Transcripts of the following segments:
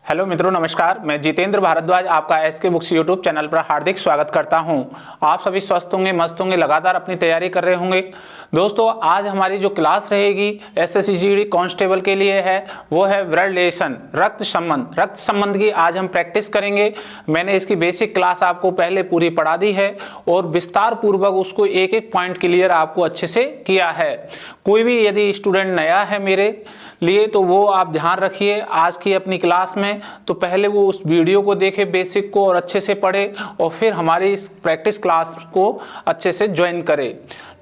Hello मित्रों, नमस्कार। मैं जितेंद्र भारद्वाज आपका एसके बुक्स यूट्यूब चैनल पर हार्दिक स्वागत करता हूं। आप सभी स्वस्थ होंगे, मस्त होंगे, लगातार अपनी तैयारी कर रहे होंगे। दोस्तों, आज हमारी जो क्लास रहेगी एसएससी जीडी कांस्टेबल के लिए है वो है ब्लड रिलेशन, रक्त संबंध की आज हम प्रैक्टिस करेंगे। मैंने इसकी बेसिक क्लास आपको पहले पूरी पढ़ा दी है और विस्तार पूर्वक उसको एक एक पॉइंट क्लियर आपको अच्छे से किया है। कोई भी यदि स्टूडेंट नया है मेरे लिए तो वो आप ध्यान रखिए आज की अपनी क्लास में, तो पहले वो उस वीडियो को देखे बेसिक को और अच्छे से पढ़े और फिर हमारी इस प्रैक्टिस क्लास को अच्छे से ज्वाइन करे,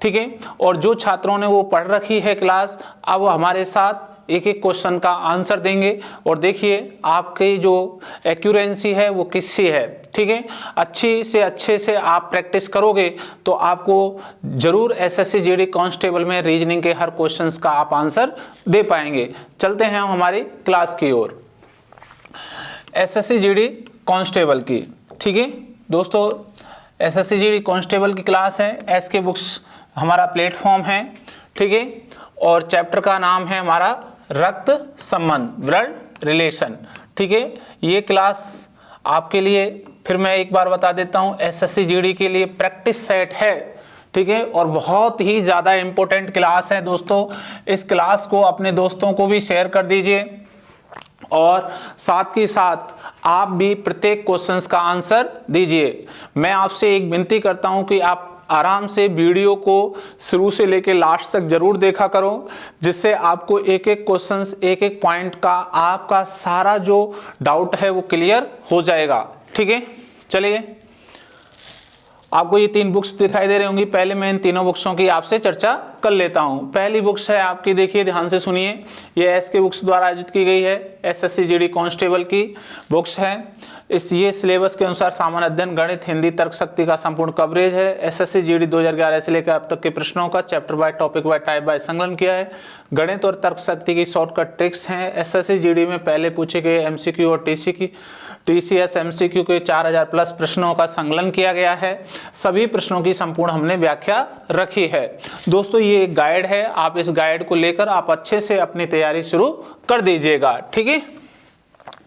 ठीक है। और जो छात्रों ने वो पढ़ रखी है क्लास, अब वो हमारे साथ एक एक क्वेश्चन का आंसर देंगे और देखिए आपकी जो एक्यूरेंसी है वो किससी है, ठीक है। अच्छे से आप प्रैक्टिस करोगे तो आपको जरूर एसएससी जीडी कांस्टेबल में रीजनिंग के हर क्वेश्चंस का आप आंसर दे पाएंगे। चलते हैं हम हमारी क्लास की ओर, एसएससी जीडी कांस्टेबल की, ठीक है दोस्तों। एसएससी जीडी कांस्टेबल की क्लास है, एसके बुक्स हमारा प्लेटफॉर्म है, ठीक है। और चैप्टर का नाम है हमारा रक्त संबंध, ब्लड रिलेशन, ठीक है। ये क्लास आपके लिए फिर मैं एक बार बता देता हूं, एसएससी जीडी के लिए प्रैक्टिस सेट है, ठीक है। और बहुत ही ज़्यादा इंपॉर्टेंट क्लास है दोस्तों। इस क्लास को अपने दोस्तों को भी शेयर कर दीजिए और साथ ही साथ आप भी प्रत्येक क्वेश्चंस का आंसर दीजिए। मैं आपसे एक विनती करता हूं कि आप आराम से वीडियो को शुरू से लेकर लास्ट तक जरूर देखा करो, जिससे आपको एक एक क्वेश्चंस, एक एक पॉइंट का आपका सारा जो डाउट है वो क्लियर हो जाएगा, ठीक है। चलिए, आपको ये 3 बुक्स दिखाई दे रही होंगी। पहले मैं इन तीनों बुक्सों की आपसे चर्चा कर लेता हूं। पहली बुक्स है आपकी, देखिए ध्यान से सुनिए, ये एसके बुक्स द्वारा आयोजित की गई है, एसएससी जीडी कांस्टेबल की बुक्स है। ये सिलेबस के अनुसार सामान्य अध्ययन, गणित, हिंदी, तर्क शक्ति का संपूर्ण कवरेज है। एसएससी जीडी 2011 से लेकर अब तक के प्रश्नों का chapter by, topic by, type by संकलन किया है। गणित और तर्क शक्ति की शॉर्टकट ट्रिक्स हैं। एसएससी जीडी में पहले पूछे गए एमसीक्यू और टीसीएस एमसीक्यू के 4000 प्लस प्रश्नों का संकलन किया गया है। सभी प्रश्नों की संपूर्ण हमने व्याख्या रखी है। दोस्तों, ये एक गाइड है, आप इस गाइड को लेकर आप अच्छे से अपनी तैयारी शुरू कर दीजिएगा, ठीक है।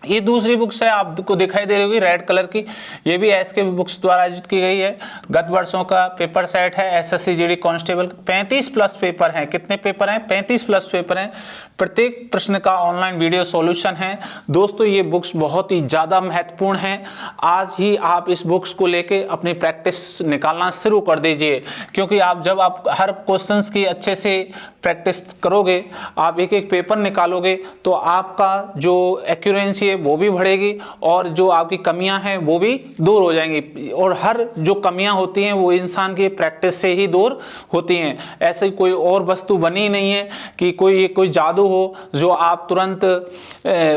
ये दूसरी बुक्स है, आपको दिखाई दे रही होगी रेड कलर की, ये भी एसके बुक्स द्वारा आयोजित की गई है। गत वर्षों का पेपर सेट है SSC GD constable, 35 plus paper हैं। कितने पेपर हैं? 35 प्लस पेपर हैं। प्रत्येक प्रश्न का ऑनलाइन वीडियो सॉल्यूशन है। दोस्तों, ये बुक्स बहुत ही ज़्यादा महत्वपूर्ण हैं। आज ही आप इस बुक्स को लेके अपनी प्रैक्टिस निकालना शुरू कर दीजिए, क्योंकि जब आप हर क्वेश्चन की अच्छे से प्रैक्टिस करोगे, आप एक एक पेपर निकालोगे, तो आपका जो एक्यूरेंसी है वो भी बढ़ेगी और जो आपकी कमियां हैं वो भी दूर हो जाएंगी। और हर जो कमियां होती हैं वो इंसान की प्रैक्टिस से ही दूर होती हैं। ऐसे कोई और वस्तु बनी नहीं है कि कोई जादू हो जो आप तुरंत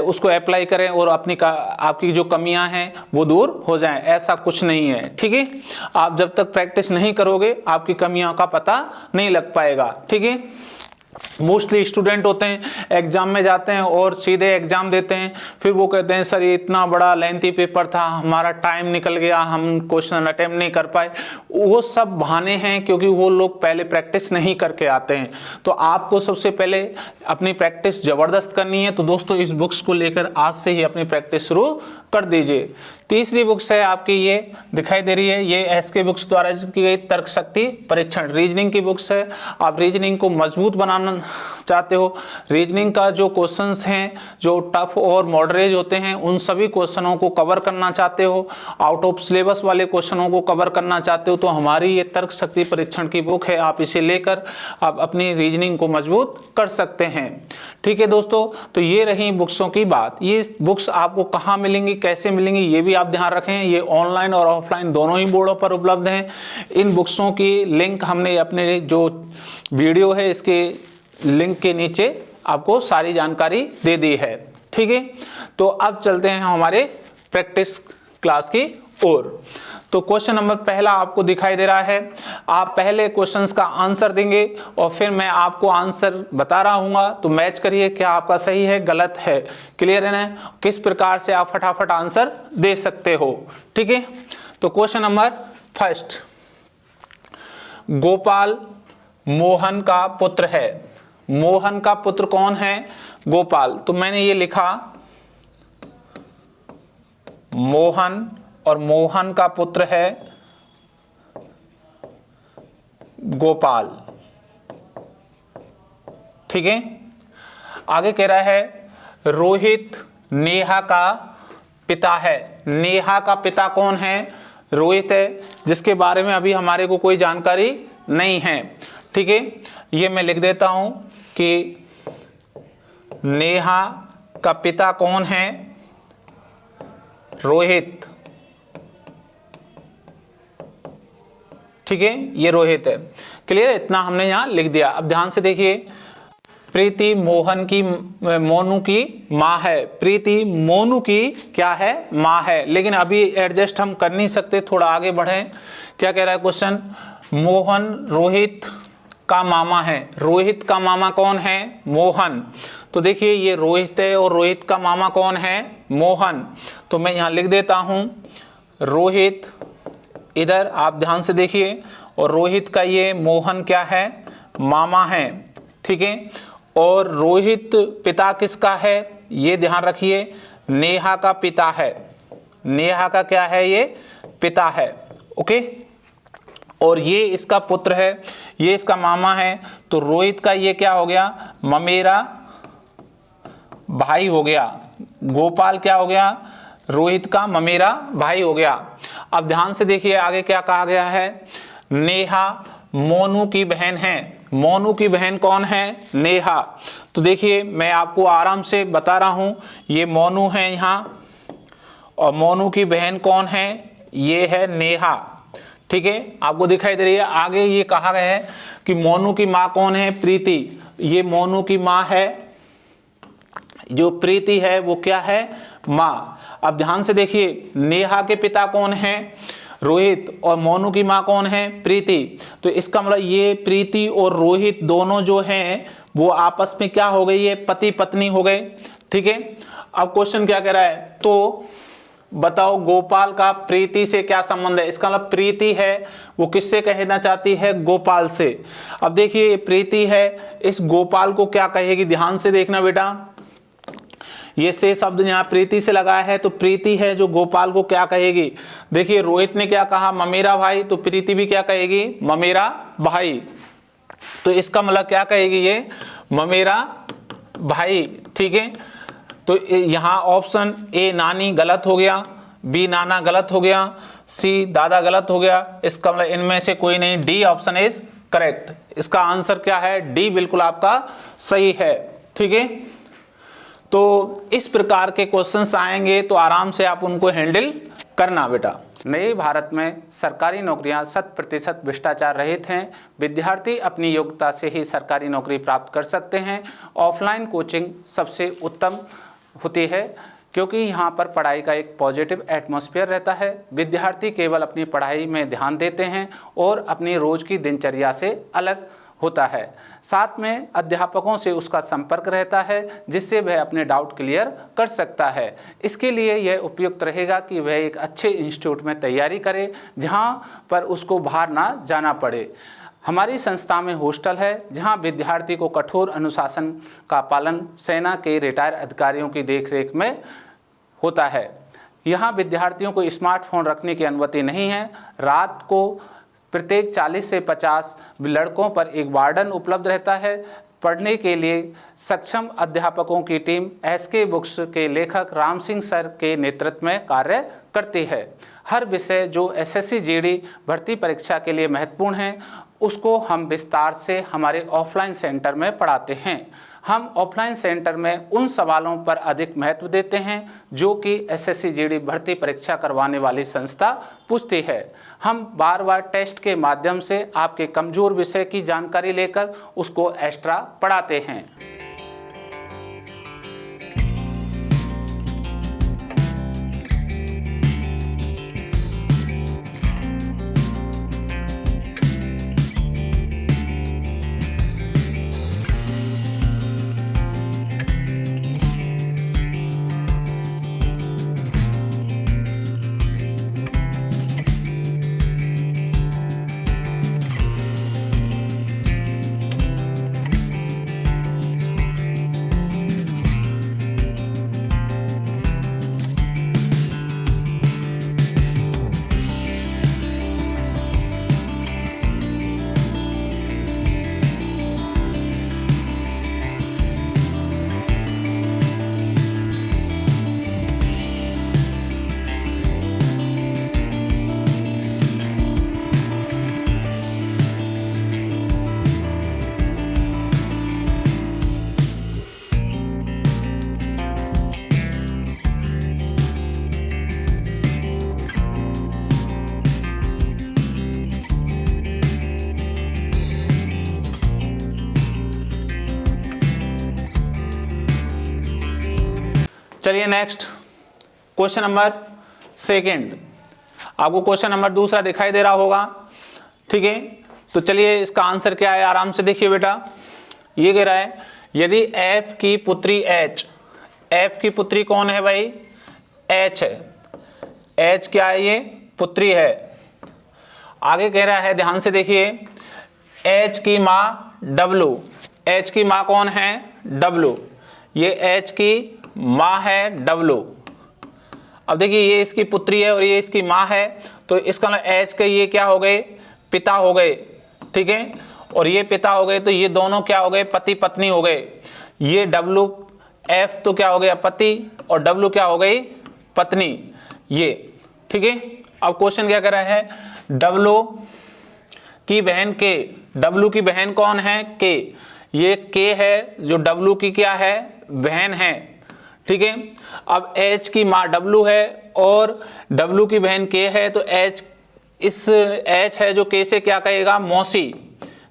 उसको अप्लाई करें और आपकी जो कमियां हैं वो दूर हो जाएं। ऐसा कुछ नहीं है, ठीक है। आप जब तक प्रैक्टिस नहीं करोगे आपकी कमियों का पता नहीं लग पाएगा, ठीक है। मोस्टली स्टूडेंट होते हैं एग्जाम में जाते हैं और सीधे एग्जाम देते हैं, फिर वो कहते हैं सर ये इतना बड़ा लेंथी पेपर था, हमारा टाइम निकल गया, हम क्वेश्चन अटेम्प्ट नहीं कर पाए। वो सब बहाने हैं, क्योंकि वो लोग पहले प्रैक्टिस नहीं करके आते हैं। तो आपको सबसे पहले अपनी प्रैक्टिस जबरदस्त करनी है। तो दोस्तों, इस बुक्स को लेकर आज से ही अपनी प्रैक्टिस शुरू कर दीजिए। तीसरी बुक्स है आपकी, ये दिखाई दे रही है, ये एसके बुक्स द्वारा आयोजित की गई तर्क शक्ति परीक्षण, रीजनिंग की बुक्स है। आप रीजनिंग को मजबूत बनाना चाहते हो, रीजनिंग का जो क्वेश्चंस हैं जो टफ और मॉडरेज होते हैं उन सभी क्वेश्चनों को कवर करना चाहते हो, आउट ऑफ सिलेबस वाले क्वेश्चनों को कवर करना चाहते हो, तो हमारी ये तर्क शक्ति परीक्षण की बुक है। आप इसे लेकर आप अपनी रीजनिंग को मजबूत कर सकते हैं, ठीक है दोस्तों। तो ये रही बुक्सों की बात। ये बुक्स आपको कहाँ मिलेंगी, कैसे मिलेंगी, ये भी आप ध्यान रखें। ये ऑनलाइन और ऑफलाइन दोनों ही बोर्डों पर उपलब्ध हैं। इन बुक्सों की लिंक हमने अपने जो वीडियो है इसके लिंक के नीचे आपको सारी जानकारी दे दी है, ठीक है। तो अब चलते हैं हमारे प्रैक्टिस क्लास की ओर। तो क्वेश्चन नंबर पहला आपको दिखाई दे रहा है। आप पहले क्वेश्चंस का आंसर देंगे और फिर मैं आपको आंसर बता रहा हूँगा, तो मैच करिए क्या आपका सही है गलत है। क्लियर है ना, किस प्रकार से आप फटाफट आंसर दे सकते हो, ठीक है। तो question number first, Gopal Mohan का पुत्र है। मोहन का पुत्र कौन है? गोपाल। तो मैंने ये लिखा मोहन, और मोहन का पुत्र है गोपाल। ठीक है, आगे कह रहा है रोहित नेहा का पिता है। नेहा का पिता कौन है? रोहित है, जिसके बारे में अभी हमारे को कोई जानकारी नहीं है। ठीक है, ये मैं लिख देता हूं कि नेहा का पिता कौन है? रोहित। ठीक है, ये रोहित है। क्लियर? इतना हमने यहां लिख दिया। अब ध्यान से देखिए, प्रीति मोहन की मोनू की माँ है। प्रीति मोनू की क्या है? माँ है। लेकिन अभी एडजस्ट हम कर नहीं सकते, थोड़ा आगे बढ़े। क्या कह रहा है क्वेश्चन? मोहन रोहित का मामा है। रोहित का मामा कौन है? मोहन। तो देखिए ये रोहित है और रोहित का मामा कौन है? मोहन। तो मैं यहाँ लिख देता हूँ रोहित, इधर आप ध्यान से देखिए, और रोहित का ये मोहन क्या है? मामा है। ठीक है, और रोहित पिता किसका है? ये ध्यान रखिए, नेहा का पिता है। नेहा का क्या है? ये पिता है। ओके, और ये इसका पुत्र है, ये इसका मामा है। तो रोहित का ये क्या हो गया? ममेरा भाई हो गया। गोपाल क्या हो गया? रोहित का ममेरा भाई हो गया। अब ध्यान से देखिए आगे क्या कहा गया है? नेहा मोनू की बहन है। मोनू की बहन कौन है? नेहा। तो देखिए मैं आपको आराम से बता रहा हूं, ये मोनू है यहाँ, और मोनू की बहन कौन है? ये है नेहा। ठीक है, आपको दिखाई दे रही है। आगे ये कहा गया है कि मोनू की माँ कौन है? प्रीति। ये मोनू की माँ है, जो प्रीति है वो क्या है? माँ। अब ध्यान से देखिए, नेहा के पिता कौन है? रोहित, और मोनू की माँ कौन है? प्रीति। तो इसका मतलब ये प्रीति और रोहित दोनों जो हैं वो आपस में क्या हो गई है? पति पत्नी हो गए। ठीक है, अब क्वेश्चन क्या कह रहा है? तो बताओ गोपाल का प्रीति से क्या संबंध है? इसका मतलब प्रीति है वो किससे कहना चाहती है? गोपाल से। अब देखिए प्रीति है, इस गोपाल को क्या कहेगी? ध्यान से देखना बेटा, ये से शब्द यहाँ प्रीति से लगाया है, तो प्रीति है जो गोपाल को क्या कहेगी? देखिए रोहित ने क्या कहा? ममेरा भाई। तो प्रीति भी क्या कहेगी? ममेरा भाई। तो इसका मतलब क्या कहेगी? ये ममेरा भाई। ठीक है, तो यहाँ ऑप्शन ए नानी गलत हो गया, बी नाना गलत हो गया, सी दादा गलत हो गया। इसका मतलब इनमें से कोई नहीं, डी ऑप्शन इज करेक्ट। इसका आंसर क्या है? डी बिल्कुल आपका सही है। ठीक है, तो इस प्रकार के क्वेश्चंस आएंगे तो आराम से आप उनको हैंडल करना बेटा। नए भारत में सरकारी नौकरियां 100% भ्रष्टाचार रहित हैं। विद्यार्थी अपनी योग्यता से ही सरकारी नौकरी प्राप्त कर सकते हैं। ऑफलाइन कोचिंग सबसे उत्तम होती है, क्योंकि यहाँ पर पढ़ाई का एक पॉजिटिव एटमॉस्फेयर रहता है। विद्यार्थी केवल अपनी पढ़ाई में ध्यान देते हैं और अपनी रोज की दिनचर्या से अलग होता है। साथ में अध्यापकों से उसका संपर्क रहता है, जिससे वह अपने डाउट क्लियर कर सकता है। इसके लिए यह उपयुक्त रहेगा कि वह एक अच्छे इंस्टीट्यूट में तैयारी करे, जहाँ पर उसको बाहर ना जाना पड़े। हमारी संस्था में हॉस्टल है, जहां विद्यार्थी को कठोर अनुशासन का पालन सेना के रिटायर अधिकारियों की देखरेख में होता है। यहां विद्यार्थियों को स्मार्टफोन रखने की अनुमति नहीं है। रात को प्रत्येक 40 से 50 लड़कों पर एक वार्डन उपलब्ध रहता है। पढ़ने के लिए सक्षम अध्यापकों की टीम एसके बुक्स के लेखक राम सिंह सर के नेतृत्व में कार्य करती है। हर विषय जो एसएससी जीडी भर्ती परीक्षा के लिए महत्वपूर्ण है, उसको हम विस्तार से हमारे ऑफलाइन सेंटर में पढ़ाते हैं। हम ऑफलाइन सेंटर में उन सवालों पर अधिक महत्व देते हैं जो कि एसएससी जीडी भर्ती परीक्षा करवाने वाली संस्था पूछती है। हम बार बार टेस्ट के माध्यम से आपके कमजोर विषय की जानकारी लेकर उसको एक्स्ट्रा पढ़ाते हैं। चलिए नेक्स्ट क्वेश्चन नंबर सेकंड, आपको क्वेश्चन नंबर दूसरा दिखाई दे रहा होगा, ठीक है। तो चलिए इसका आंसर क्या है, आराम से देखिए बेटा। ये कह रहा है यदि एफ की पुत्री एच, एफ की पुत्री कौन है भाई, एच है, एच क्या है, ये पुत्री है। आगे कह रहा है, ध्यान से देखिए, एच की माँ डब्लू, एच की माँ कौन है, डब्लू, ये एच की माँ है डब्लू। अब देखिए ये इसकी पुत्री है और ये इसकी माँ है, तो इसका मतलब एच के ये क्या हो गए, पिता हो गए, ठीक है। और ये पिता हो गए, तो ये दोनों क्या हो गए, पति पत्नी हो गए। ये डब्लू एफ तो क्या हो गया, पति, और डब्लू क्या हो गई, पत्नी, ये, ठीक है। अब क्वेश्चन क्या कर रहा है, डब्लू की बहन के, डब्लू की बहन कौन है, के, ये के है जो डब्लू की क्या है, बहन है, ठीक है। अब एच की माँ डब्लू है और डब्लू की बहन के है, तो एच, इस एच है जो के से क्या कहेगा, मौसी,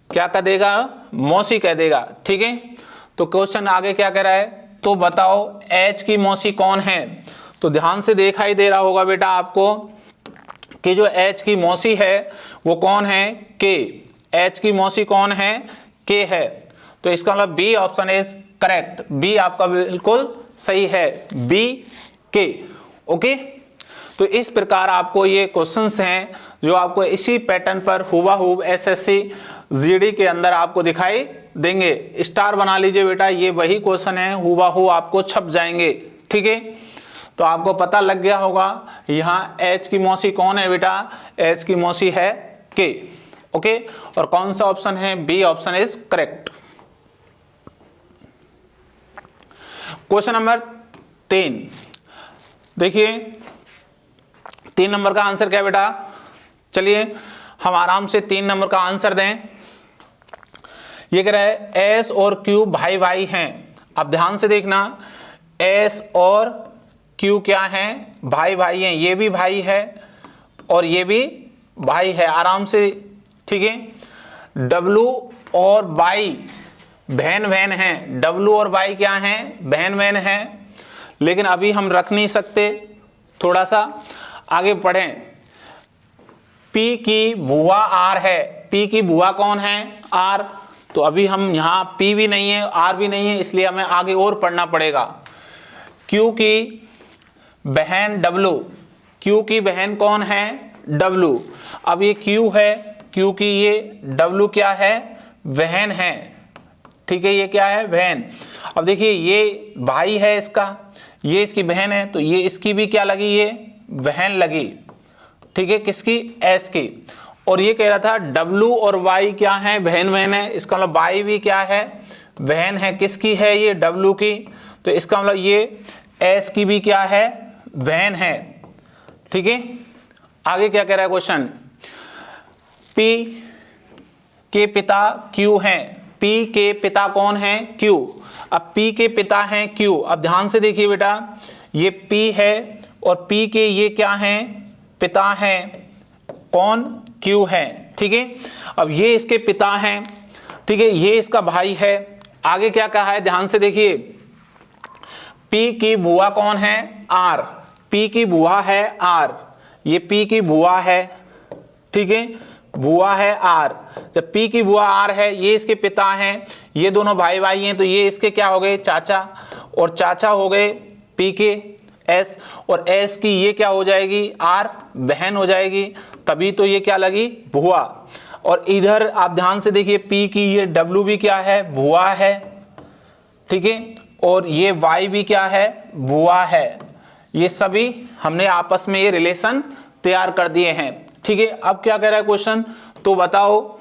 क्या कह देगा, मौसी कह देगा, ठीक है। तो क्वेश्चन आगे क्या कह रहा है, तो बताओ एच की मौसी कौन है। तो ध्यान से दिखाई दे रहा होगा बेटा आपको कि जो एच की मौसी है वो कौन है, के, एच की मौसी कौन है, के है। तो इसका मतलब B option is correct, B आपका बिल्कुल सही है, बी के, ओके। तो इस प्रकार आपको ये क्वेश्चंस हैं जो आपको इसी पैटर्न पर हुबहू एसएससी जीडी के अंदर आपको दिखाई देंगे। स्टार बना लीजिए बेटा, ये वही क्वेश्चन है, हुबहू आपको छप जाएंगे, ठीक है। तो आपको पता लग गया होगा यहाँ एच की मौसी कौन है बेटा, एच की मौसी है के, ओके। और कौन सा ऑप्शन है, B option is correct. Question number 3 देखिए, 3 नंबर का आंसर क्या है बेटा, चलिए हम आराम से 3 नंबर का आंसर दें। ये कह रहा है एस और क्यू भाई भाई हैं। अब ध्यान से देखना, एस और क्यू क्या हैं, भाई भाई हैं, ये भी भाई है और ये भी भाई है, आराम से, ठीक है। डब्लू और बाई बहन बहन हैं, डब्लू और बाई क्या हैं, बहन बहन हैं। लेकिन अभी हम रख नहीं सकते, थोड़ा सा आगे पढ़ें। पी की बुआ आर है, पी की बुआ कौन है, आर। तो अभी हम यहाँ पी भी नहीं है, आर भी नहीं है, इसलिए हमें आगे और पढ़ना पड़ेगा। क्यू की बहन डब्लू, क्यू की बहन कौन है, डब्लू। अब ये क्यू है, क्यू की ये डब्लू क्या है, बहन है, ठीक है, ये क्या है, बहन। अब देखिए ये भाई है इसका, ये इसकी बहन है, तो ये इसकी भी क्या लगी, ये बहन लगी, ठीक है, किसकी, एस की। और ये कह रहा था डब्लू और वाई क्या है, बहन बहन है, इसका मतलब वाई भी क्या है, बहन है, किसकी है, ये डब्लू की। तो इसका मतलब ये एस की भी क्या है, बहन है, ठीक है। आगे क्या कह रहा है क्वेश्चन, पी के पिता क्यू हैं, पी के पिता कौन है, क्यू। अब पी के पिता हैं क्यू। अब ध्यान से देखिए बेटा, ये पी है और पी के ये क्या हैं, पिता हैं, कौन, क्यू है, ठीक है। अब ये इसके पिता हैं, ठीक है, ये इसका भाई है। आगे क्या कहा है, ध्यान से देखिए, पी की बुआ कौन है, आर, पी की बुआ है आर, ये पी की बुआ है, ठीक है, बुआ है आर। जब पी की बुआ आर है, ये इसके पिता हैं, ये दोनों भाई भाई हैं, तो ये इसके क्या हो गए, चाचा, और चाचा हो गए पी के एस, और एस की ये क्या हो जाएगी, आर, बहन हो जाएगी, तभी तो ये क्या लगी, बुआ। और इधर आप ध्यान से देखिए, पी की ये डब्लू भी क्या है, बुआ है, ठीक है, और ये वाई भी क्या है, बुआ है। ये सभी हमने आपस में ये रिलेशन तैयार कर दिए हैं, ठीक है। अब क्या कह रहा है क्वेश्चन, तो बताओ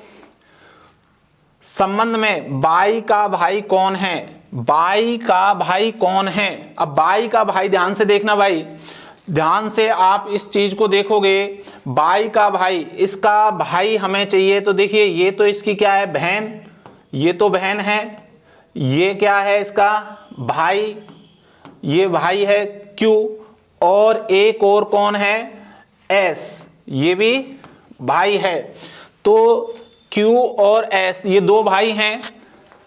संबंध में बाई का भाई कौन है, बाई का भाई कौन है। अब बाई का भाई, ध्यान से देखना भाई, ध्यान से आप इस चीज को देखोगे, बाई का भाई, इसका भाई हमें चाहिए। तो देखिए ये तो इसकी क्या है, बहन, ये तो बहन है, ये क्या है इसका भाई, ये भाई है क्यू, और एक और कौन है, एस, ये भी भाई है। तो क्यू और एस ये दो भाई हैं,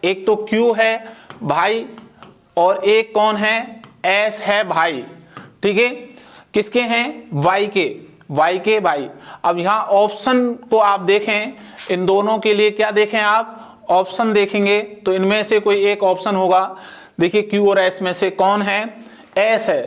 एक तो क्यू है भाई और एक कौन है, एस है भाई, ठीक है, किसके हैं, वाई के भाई। अब यहां ऑप्शन को आप देखें, इन दोनों के लिए क्या देखें आप, ऑप्शन देखेंगे तो इनमें से कोई एक ऑप्शन होगा। देखिए क्यू और एस में से कौन है, एस है।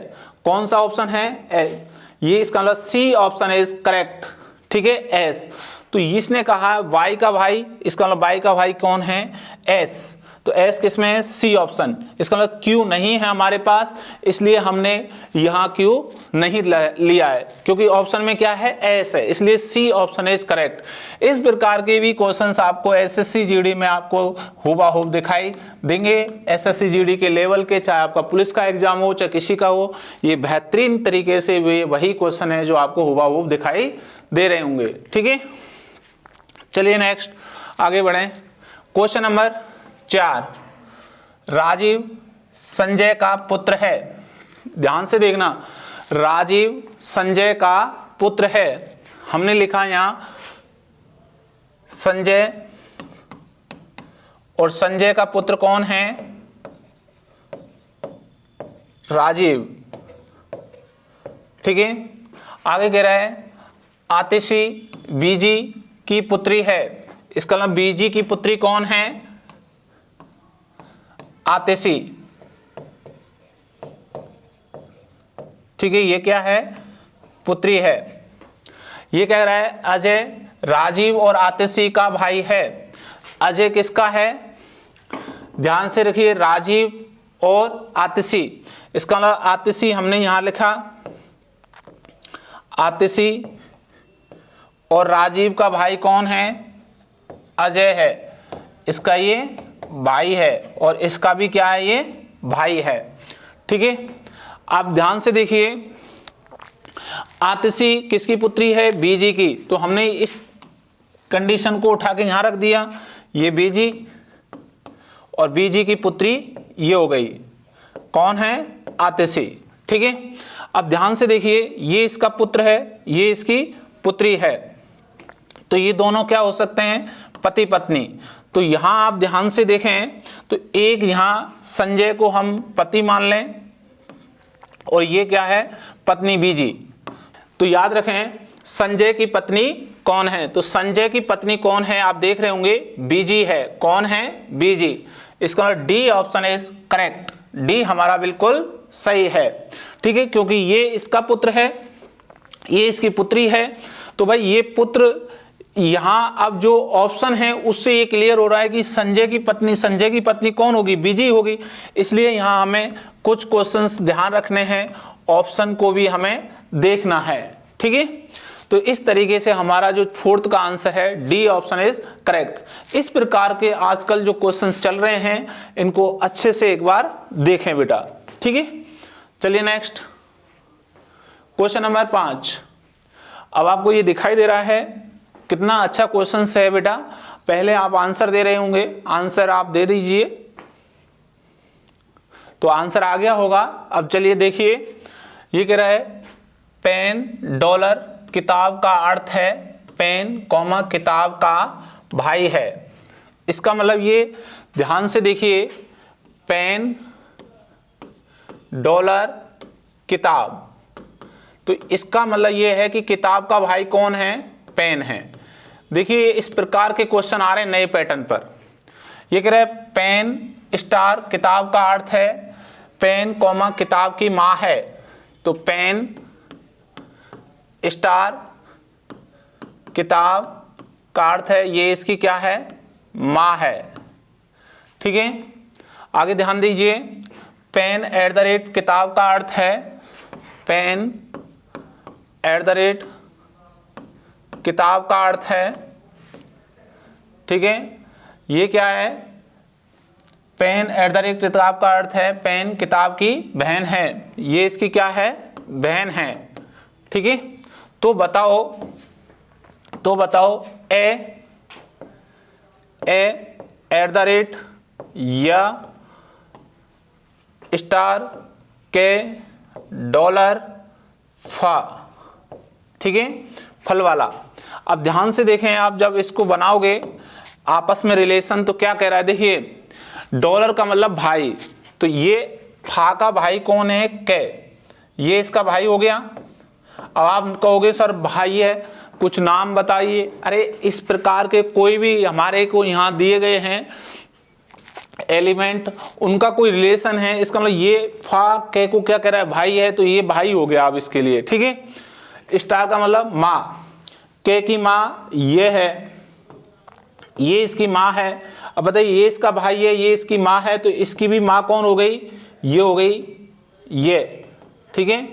कौन सा ऑप्शन है, एस। ये इसका मतलब सी ऑप्शन इज करेक्ट, ठीक है, एस। तो इसने कहा वाई का भाई, इसका मतलब वाई का भाई कौन है, एस। तो एस किसमें है, सी ऑप्शन। इसका मतलब क्यू नहीं है हमारे पास, इसलिए हमने यहां क्यू नहीं लिया है, क्योंकि ऑप्शन में क्या है, एस है, इसलिए सी ऑप्शन इज करेक्ट। इस प्रकार के भी क्वेश्चंस आपको एसएससी जीडी में आपको हुबहू दिखाई देंगे। एसएससी जीडी के लेवल के, चाहे आपका पुलिस का एग्जाम हो चाहे किसी का हो, ये बेहतरीन तरीके से वही क्वेश्चन है जो आपको हुबहू दिखाई दे रहे होंगे, ठीक है। चलिए नेक्स्ट आगे बढ़े। क्वेश्चन नंबर 4, राजीव संजय का पुत्र है। ध्यान से देखना, राजीव संजय का पुत्र है। हमने लिखा यहां संजय, और संजय का पुत्र कौन है, राजीव, ठीक है। आगे कह रहा है आतिशी बीजी की पुत्री है। इसका मतलब बीजी की पुत्री कौन है, आतिशी, ठीक है, ये क्या है, पुत्री है। ये कह रहा है अजय राजीव और आतिशी का भाई है। अजय किसका है, ध्यान से रखिए, राजीव और आतिशी। इसका मतलब आतिशी हमने यहां लिखा, आतिशी और राजीव का भाई कौन है, अजय है। इसका ये भाई है और इसका भी क्या है, ये भाई है, ठीक है। आप ध्यान से देखिए, आतिशी किसकी पुत्री है, बीजी की। तो हमने इस कंडीशन को उठा के यहां रख दिया, ये बीजी और बीजी की पुत्री ये हो गई, कौन है, आतिशी, ठीक है। अब ध्यान से देखिए, ये इसका पुत्र है, ये इसकी पुत्री है, तो ये दोनों क्या हो सकते हैं, पति पत्नी। तो यहां आप ध्यान से देखें तो एक यहां संजय को हम पति मान लें और ये क्या है, पत्नी बीजी। तो याद रखें संजय की पत्नी कौन है, तो संजय की पत्नी कौन है, आप देख रहे होंगे बीजी है। कौन है, बीजी। इसका D option is correct, D हमारा बिल्कुल सही है, ठीक है, क्योंकि ये इसका पुत्र है, ये इसकी पुत्री है। तो भाई ये पुत्र, यहां अब जो ऑप्शन है उससे ये क्लियर हो रहा है कि संजय की पत्नी कौन होगी, बीजी होगी। इसलिए यहां हमें कुछ क्वेश्चंस ध्यान रखने हैं, ऑप्शन को भी हमें देखना है, ठीक है। तो इस तरीके से हमारा जो फोर्थ का आंसर है, डी ऑप्शन इज करेक्ट। इस प्रकार के आजकल जो क्वेश्चंस चल रहे हैं इनको अच्छे से एक बार देखें बेटा, ठीक है। चलिए नेक्स्ट क्वेश्चन नंबर 5। अब आपको ये दिखाई दे रहा है कितना अच्छा क्वेश्चन है बेटा। पहले आप आंसर दे रहे होंगे, आंसर आप दे दीजिए, तो आंसर आ गया होगा। अब चलिए देखिए, ये कह रहा है पेन डॉलर किताब का अर्थ है पेन कॉमा किताब का भाई है। इसका मतलब ये ध्यान से देखिए, पेन डॉलर किताब, तो इसका मतलब ये है कि किताब का भाई कौन है, पेन है। देखिए इस प्रकार के क्वेश्चन आ रहे हैं नए पैटर्न पर। ये कह रहा है पेन स्टार किताब का अर्थ है पेन कॉमा किताब की माँ है। तो पेन स्टार किताब का अर्थ है, ये इसकी क्या है, माँ है, ठीक है। आगे ध्यान दीजिए, पेन एट द रेट किताब का अर्थ है पेन एट द रेट किताब का अर्थ है, ठीक है। ये क्या है, पेन एट द रेट किताब का अर्थ है पेन किताब की बहन है, ये इसकी क्या है, बहन है, ठीक है। तो बताओ ए एट द रेट या स्टार के डॉलर फा, ठीक है, फल वाला। अब ध्यान से देखें, आप जब इसको बनाओगे आपस में रिलेशन, तो क्या कह रहा है, देखिए डॉलर का मतलब भाई, तो ये फा का भाई कौन है? कै, ये इसका भाई हो गया। अब आप कहोगे सर भाई है, कुछ नाम बताइए। अरे इस प्रकार के कोई भी हमारे को यहाँ दिए गए हैं एलिमेंट, उनका कोई रिलेशन है, इसका मतलब ये फा कै को क्या कह रहा है? भाई है, तो ये भाई हो गया अब इसके लिए, ठीक है। स्टार का मतलब माँ, कै की माँ ये है, ये इसकी माँ है। अब बताइए ये इसका भाई है, ये इसकी माँ है, तो इसकी भी माँ कौन हो गई? ये हो गई ये, ठीक है।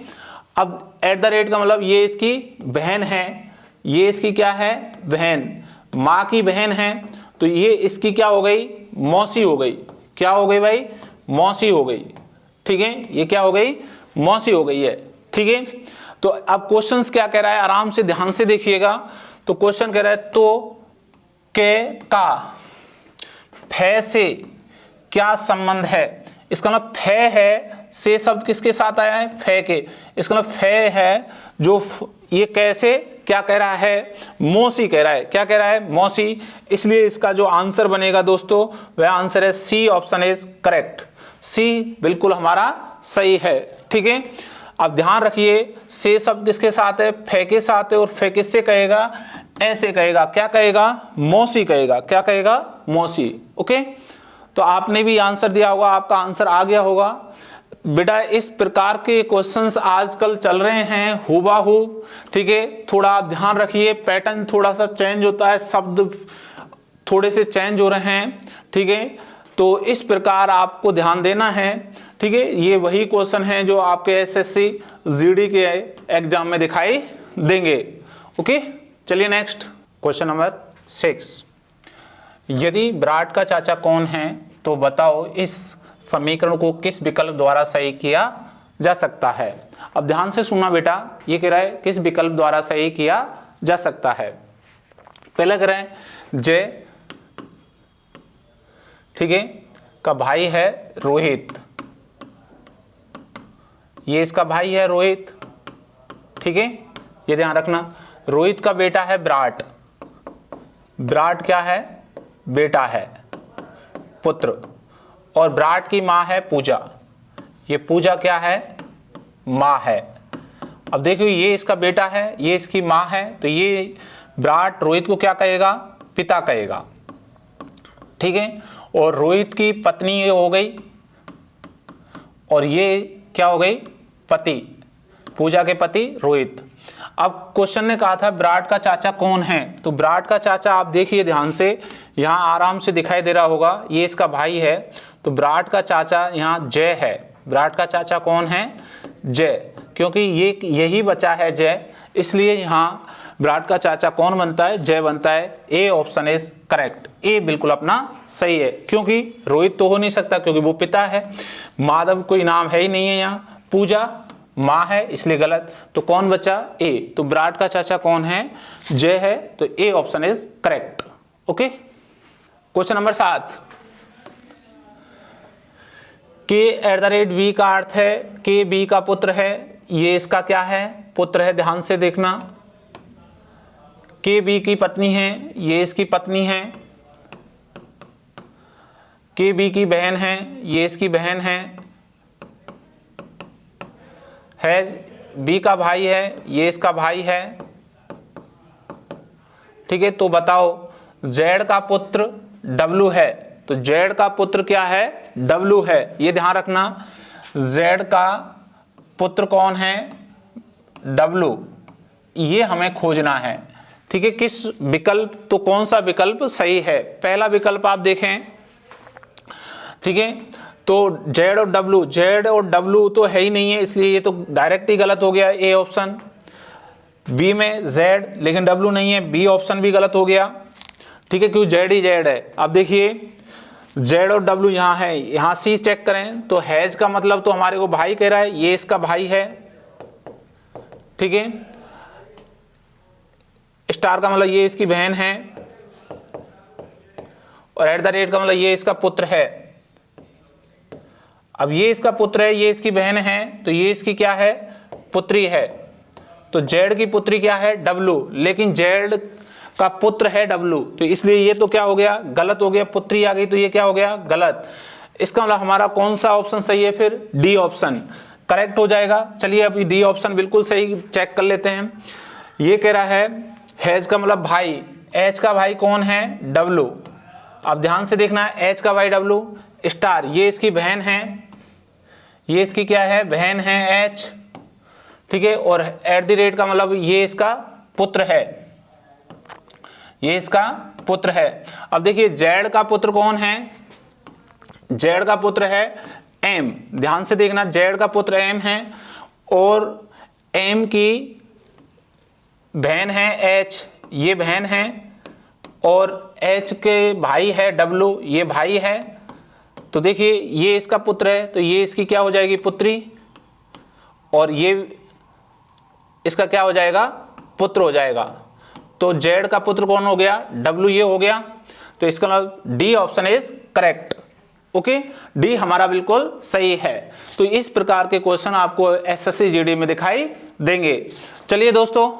अब एट द रेट का मतलब ये इसकी बहन है, ये इसकी क्या है? बहन, माँ की बहन है, तो ये इसकी क्या हो गई? मौसी हो गई। क्या हो गई भाई? मौसी हो गई, ठीक है। ये क्या हो गई? मौसी हो गई है, ठीक है। तो अब क्वेश्चंस क्या कह रहा है, आराम से ध्यान से देखिएगा। तो क्वेश्चन कह रहा है तो के का फे से क्या संबंध है? इसका मतलब फे है, से शब्द किसके साथ आया है? फे के। इसका मतलब फे है जो ये कैसे क्या कह रहा है? मौसी कह रहा है। क्या कह रहा है? मौसी। इसलिए इसका जो आंसर बनेगा दोस्तों वह आंसर है सी, ऑप्शन इज करेक्ट। सी बिल्कुल हमारा सही है, ठीक है। अब ध्यान रखिए से शब्द किसके साथ है? फे के साथ है, और फे किससे कहेगा? ऐसे कहेगा। क्या कहेगा? मौसी कहेगा। क्या कहेगा? मौसी, ओके। तो आपने भी आंसर दिया होगा, आपका आंसर आ गया होगा। बेटा इस प्रकार के क्वेश्चंस आजकल चल रहे हैं हुबहू, ठीक है। थोड़ा आप ध्यान रखिए, पैटर्न थोड़ा सा चेंज होता है, शब्द थोड़े से चेंज हो रहे हैं, ठीक है। तो इस प्रकार आपको ध्यान देना है, ठीक है। ये वही क्वेश्चन हैं जो आपके एसएससी जीडी के एग्जाम में दिखाई देंगे, ओके। चलिए नेक्स्ट क्वेश्चन नंबर 6। यदि विराट का चाचा कौन है तो बताओ इस समीकरण को किस विकल्प द्वारा सही किया जा सकता है? अब ध्यान से सुनना बेटा, ये कह रहा है किस विकल्प द्वारा सही किया जा सकता है। पहले कह रहे हैं जय, ठीक है, का भाई है रोहित, ये इसका भाई है रोहित, ठीक है। ये ध्यान रखना, रोहित का बेटा है विराट, विराट क्या है? बेटा है, पुत्र। और विराट की माँ है पूजा, ये पूजा क्या है? माँ है। अब देखिए ये इसका बेटा है, ये इसकी माँ है, तो ये विराट रोहित को क्या कहेगा? पिता कहेगा, ठीक है। और रोहित की पत्नी ये हो गई, और ये क्या हो गई? पति, पूजा के पति रोहित। अब क्वेश्चन ने कहा था विराट का चाचा कौन है, तो विराट का चाचा आप देखिए ध्यान से, यहाँ आराम से दिखाई दे रहा होगा, ये इसका भाई है, तो विराट का चाचा यहाँ जय है। विराट का चाचा कौन है? जय, क्योंकि ये यही बचा है जय, इसलिए यहाँ विराट का चाचा कौन बनता है? जय बनता है। ए ऑप्शन इज करेक्ट, ए बिल्कुल अपना सही है, क्योंकि रोहित तो हो नहीं सकता क्योंकि वो पिता है, माधव कोई नाम है ही नहीं है, यहाँ पूजा माँ है, इसलिए गलत। तो कौन बचा? ए। तो विराट का चाचा कौन है? जय है, तो A option is correct, okay. Question number 7। k@b का अर्थ है के बी का पुत्र है, ये इसका क्या है? पुत्र है। ध्यान से देखना, के बी की पत्नी है, ये इसकी पत्नी है, के बी की बहन है, ये इसकी बहन है, बी का भाई है, ये इसका भाई है, ठीक है। तो बताओ जेड का पुत्र डब्लू है, तो जेड का पुत्र क्या है? डब्लू है। ये ध्यान रखना, जेड का पुत्र कौन है? डब्लू, ये हमें खोजना है, ठीक है। किस विकल्प, तो कौन सा विकल्प सही है? पहला विकल्प आप देखें, ठीक है। तो जेड और डब्लू, जेड और डब्लू तो है ही नहीं है, इसलिए ये तो डायरेक्ट ही गलत हो गया, ए ऑप्शन। बी में जेड लेकिन डब्लू नहीं है, बी ऑप्शन भी गलत हो गया, ठीक है, क्योंकि जेड ही जेड है। अब देखिए जेड और डब्लू यहाँ है, यहाँ सी चेक करें तो हैज का मतलब तो हमारे को भाई कह रहा है, ये इसका भाई है, ठीक है। स्टार का मतलब ये इसकी बहन है, और एट द रेट का मतलब ये इसका पुत्र है। अब ये इसका पुत्र है, ये इसकी बहन है, तो ये इसकी क्या है? पुत्री है। तो जेड की पुत्री क्या है? डब्लू, लेकिन जेड का पुत्र है डब्लू, तो इसलिए ये तो क्या हो गया? गलत हो गया, पुत्री आ गई तो ये क्या हो गया? गलत। इसका मतलब हमारा कौन सा ऑप्शन सही है, फिर डी ऑप्शन करेक्ट हो जाएगा। चलिए अभी डी ऑप्शन बिल्कुल सही चेक कर लेते हैं। ये कह रहा है हैज का मतलब भाई, एच का भाई कौन है, डब्लू। अब ध्यान से देखना, एच का भाई डब्लू, स्टार ये इसकी बहन है, ये इसकी क्या है, बहन है एच, ठीक है। और एट द रेट का मतलब ये इसका पुत्र है, ये इसका पुत्र है। अब देखिए जेड का पुत्र कौन है, जेड का पुत्र है एम। ध्यान से देखना, जेड का पुत्र एम है और एम की बहन है एच, ये बहन है। और एच के भाई है डब्लू, ये भाई है। तो देखिए ये इसका पुत्र है, तो ये इसकी क्या हो जाएगी, पुत्री। और ये इसका क्या हो जाएगा, पुत्र हो जाएगा। तो जेड का पुत्र कौन हो गया, डब्लू ये हो गया। तो इसका मतलब D option is correct. Okay, D हमारा बिल्कुल सही है। तो इस प्रकार के क्वेश्चन आपको एसएससी जीडी में दिखाई देंगे। चलिए दोस्तों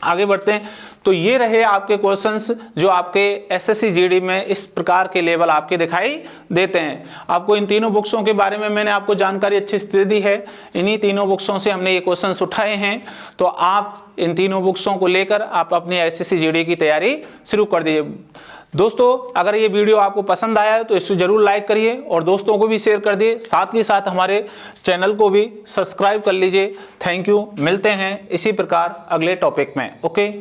आगे बढ़ते हैं। तो ये रहे आपके क्वेश्चंस जो आपके एसएससी जीडी में इस प्रकार के लेवल आपके दिखाई देते हैं। आपको इन तीनों बुक्सों के बारे में मैंने आपको जानकारी अच्छी से दे दी है। इन्हीं तीनों बुक्सों से हमने ये क्वेश्चंस उठाए हैं। तो आप इन तीनों बुक्सों को लेकर आप अपनी एसएससी जीडी की तैयारी शुरू कर दीजिए। दोस्तों अगर ये वीडियो आपको पसंद आया है तो इसे जरूर लाइक करिए और दोस्तों को भी शेयर कर दिए। साथ ही साथ हमारे चैनल को भी सब्सक्राइब कर लीजिए। Thank you. मिलते हैं इसी प्रकार अगले टॉपिक में। ओके।